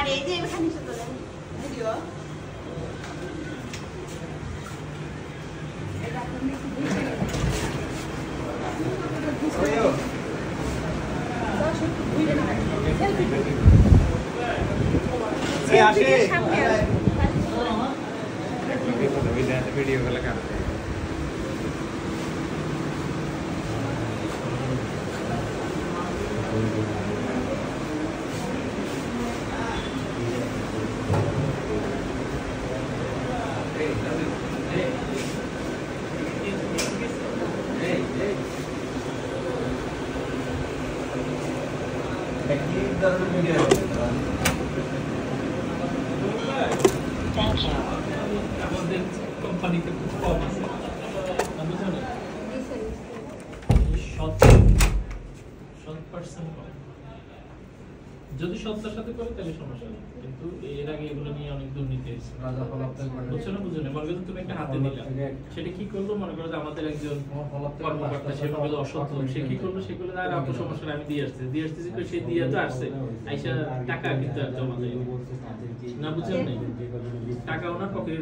আর এই যে এখানে চলে যান ভিডিও এটা আপনি ভিডিও গুলো কাটতে আমাদের কোম্পানিতে খুব কম আছে যদি সত্তার সাথে করে তাহলে সমস্যা নেই, কিন্তু এর আগে এগুলো নিয়ে অনেক দুর্নীতি হয়েছে। বুঝছো না বুঝো না, মনে করো তুমি একটা হাতে দিলা, সেটা কি করলো, মনে করো যে আমাদের একজন কর্মকর্তা সে মনে করো অসৎ লোক, সে কি করলো, সেগুলো আর আপনার সমস্যা আমি দিয়ে আসছি সে দিয়ে তো আসছে আইসা টাকা কিন্তু আর জমা দেয় না, বুঝছেন না, টাকা ওনার পকেটে